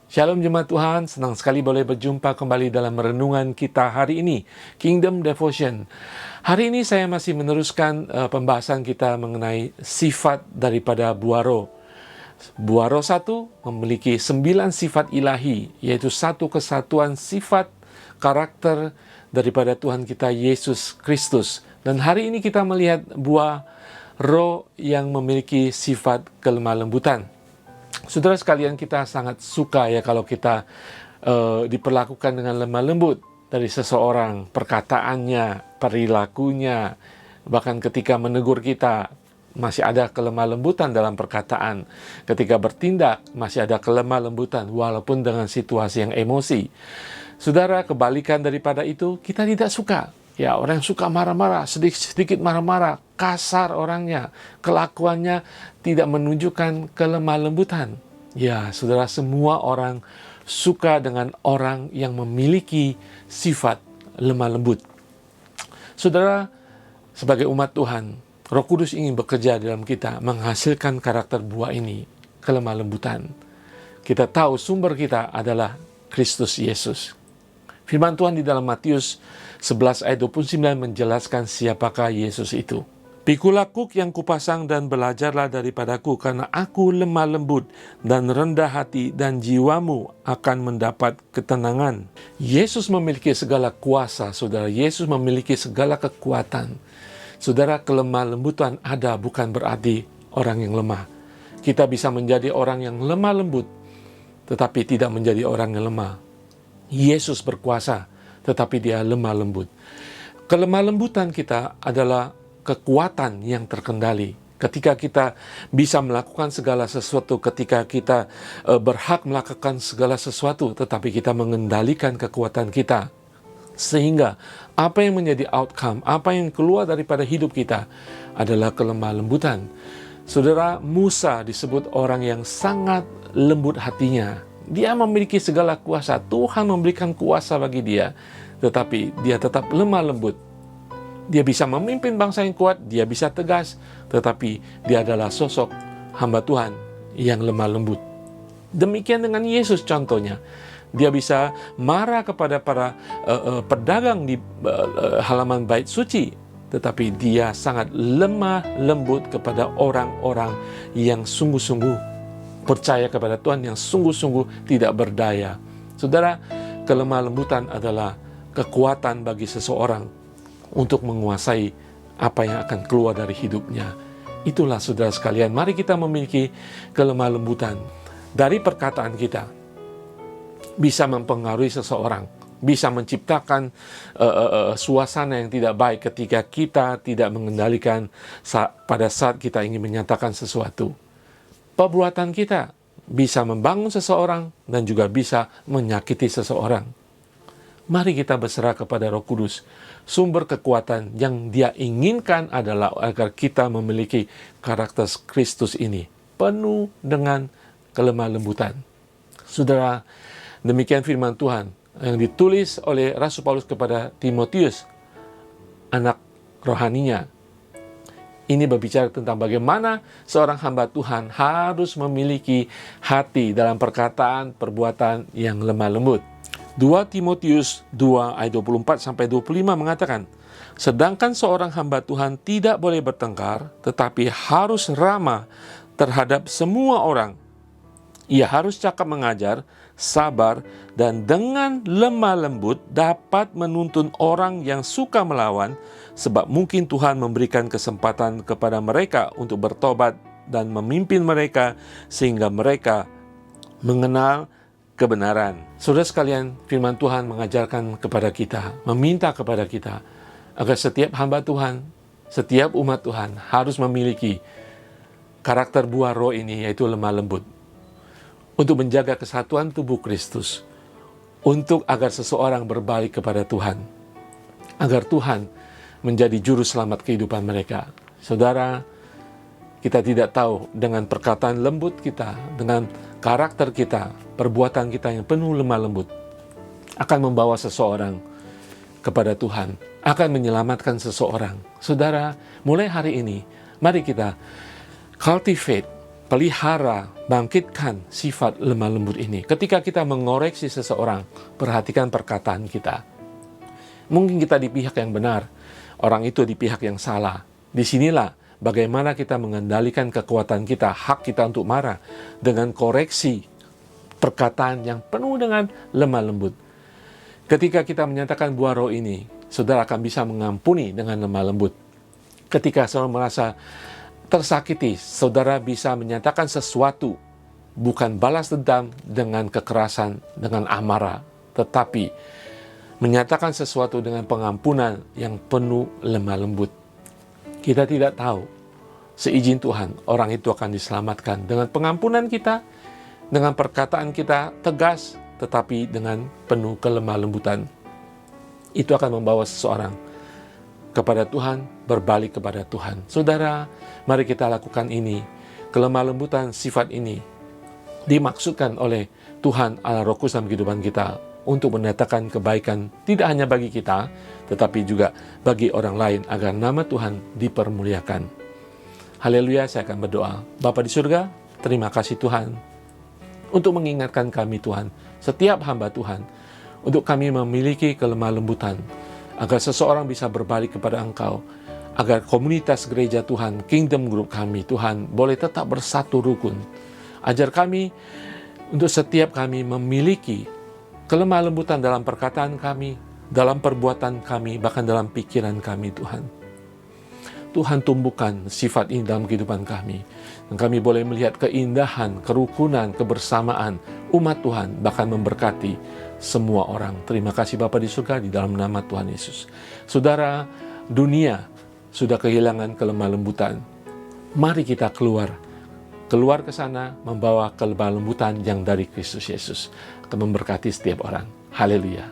Shalom jemaat Tuhan, senang sekali boleh berjumpa kembali dalam renungan kita hari ini, Kingdom Devotion. Hari ini saya masih meneruskan pembahasan kita mengenai sifat daripada buah roh. Buah roh 1 memiliki 9 sifat ilahi, yaitu satu kesatuan sifat karakter daripada Tuhan kita Yesus Kristus. Dan hari ini kita melihat buah roh yang memiliki sifat kelemah lembutan. Saudara sekalian, kita sangat suka ya kalau kita diperlakukan dengan lemah lembut dari seseorang, perkataannya, perilakunya, bahkan ketika menegur kita masih ada kelemah lembutan dalam perkataan, ketika bertindak masih ada kelemah lembutan walaupun dengan situasi yang emosi. Saudara, kebalikan daripada itu, kita tidak suka. Ya, orang yang suka marah-marah, sedikit marah-marah, kasar orangnya, kelakuannya tidak menunjukkan kelemah lembutan. Ya, saudara, semua orang suka dengan orang yang memiliki sifat lemah lembut. Saudara, sebagai umat Tuhan, Roh Kudus ingin bekerja dalam kita, menghasilkan karakter buah ini, kelemah lembutan. Kita tahu sumber kita adalah Kristus Yesus. Firman Tuhan di dalam Matius 11 ayat 29 menjelaskan siapakah Yesus itu. Pikulah kuk yang kupasang dan belajarlah daripadaku, karena aku lemah lembut dan rendah hati, dan jiwamu akan mendapat ketenangan. Yesus memiliki segala kuasa, saudara. Yesus memiliki segala kekuatan. Saudara, kelemah lembutan ada bukan berarti orang yang lemah. Kita bisa menjadi orang yang lemah lembut, tetapi tidak menjadi orang yang lemah. Yesus berkuasa, tetapi dia lemah lembut. Kelemah lembutan kita adalah kekuatan yang terkendali. Ketika kita bisa melakukan segala sesuatu, ketika kita berhak melakukan segala sesuatu, tetapi kita mengendalikan kekuatan kita. Sehingga apa yang menjadi outcome, apa yang keluar daripada hidup kita adalah kelemah lembutan. Saudara, Musa disebut orang yang sangat lembut hatinya. Dia memiliki segala kuasa. Tuhan memberikan kuasa bagi dia. Tetapi dia tetap lemah lembut. Dia bisa memimpin bangsa yang kuat. Dia bisa tegas. Tetapi dia adalah sosok hamba Tuhan yang lemah lembut. Demikian dengan Yesus contohnya. Dia bisa marah kepada para pedagang di halaman bait suci. Tetapi dia sangat lemah lembut kepada orang-orang yang sungguh-sungguh percaya kepada Tuhan, yang sungguh-sungguh tidak berdaya. Saudara, kelemah lembutan adalah kekuatan bagi seseorang untuk menguasai apa yang akan keluar dari hidupnya. Itulah saudara sekalian, mari kita memiliki kelemah lembutan. Dari perkataan kita bisa mempengaruhi seseorang, bisa menciptakan suasana yang tidak baik ketika kita tidak mengendalikan pada saat kita ingin menyatakan sesuatu. Perbuatan kita bisa membangun seseorang dan juga bisa menyakiti seseorang. Mari kita berserah kepada Roh Kudus. Sumber kekuatan yang Dia inginkan adalah agar kita memiliki karakter Kristus ini, penuh dengan kelemah lembutan. Saudara, demikian firman Tuhan yang ditulis oleh Rasul Paulus kepada Timotius, anak rohaninya. Ini berbicara tentang bagaimana seorang hamba Tuhan harus memiliki hati dalam perkataan, perbuatan yang lemah lembut. 2 Timotius 2 ayat 24-25 mengatakan, sedangkan seorang hamba Tuhan tidak boleh bertengkar, tetapi harus ramah terhadap semua orang. Ia harus cakap mengajar, sabar, dan dengan lemah lembut dapat menuntun orang yang suka melawan, sebab mungkin Tuhan memberikan kesempatan kepada mereka untuk bertobat dan memimpin mereka sehingga mereka mengenal kebenaran. Saudara sekalian, firman Tuhan mengajarkan kepada kita, meminta kepada kita, agar setiap hamba Tuhan, setiap umat Tuhan harus memiliki karakter buah roh ini, yaitu lemah lembut, untuk menjaga kesatuan tubuh Kristus, untuk agar seseorang berbalik kepada Tuhan, agar Tuhan menjadi juru selamat kehidupan mereka. Saudara, kita tidak tahu dengan perkataan lembut kita, dengan karakter kita, perbuatan kita yang penuh lemah lembut, akan membawa seseorang kepada Tuhan, akan menyelamatkan seseorang. Saudara, mulai hari ini, mari kita cultivate pelihara, bangkitkan sifat lemah lembut ini. Ketika kita mengoreksi seseorang, perhatikan perkataan kita. Mungkin kita di pihak yang benar, orang itu di pihak yang salah. Disinilah bagaimana kita mengendalikan kekuatan kita, hak kita untuk marah, dengan koreksi perkataan yang penuh dengan lemah lembut. Ketika kita menyatakan buah roh ini, saudara akan bisa mengampuni dengan lemah lembut. Ketika saudara merasa tersakiti, saudara bisa menyatakan sesuatu, bukan balas dendam dengan kekerasan, dengan amarah, tetapi menyatakan sesuatu dengan pengampunan yang penuh lemah lembut. Kita tidak tahu, seizin Tuhan, orang itu akan diselamatkan dengan pengampunan kita, dengan perkataan kita tegas, tetapi dengan penuh kelemah lembutan. Itu akan membawa seseorang kepada Tuhan, berbalik kepada Tuhan. Saudara, mari kita lakukan ini. Kelemah lembutan sifat ini dimaksudkan oleh Tuhan Allah Roh Kudus dalam kehidupan kita untuk mendatangkan kebaikan tidak hanya bagi kita, tetapi juga bagi orang lain agar nama Tuhan dipermuliakan. Haleluya, saya akan berdoa. Bapa di surga, terima kasih Tuhan untuk mengingatkan kami Tuhan, setiap hamba Tuhan, untuk kami memiliki kelemah lembutan, agar seseorang bisa berbalik kepada Engkau, agar komunitas gereja Tuhan, Kingdom Group kami Tuhan, boleh tetap bersatu rukun. Ajar kami, untuk setiap kami memiliki kelemah lembutan dalam perkataan kami, dalam perbuatan kami, bahkan dalam pikiran kami Tuhan. Tuhan tumbuhkan sifat ini dalam kehidupan kami. Dan kami boleh melihat keindahan, kerukunan, kebersamaan umat Tuhan, bahkan memberkati semua orang. Terima kasih Bapa di surga, di dalam nama Tuhan Yesus. Saudara, dunia sudah kehilangan kelemah lembutan. Mari kita keluar ke sana membawa kelemah lembutan yang dari Kristus Yesus, akan memberkati setiap orang. Haleluya.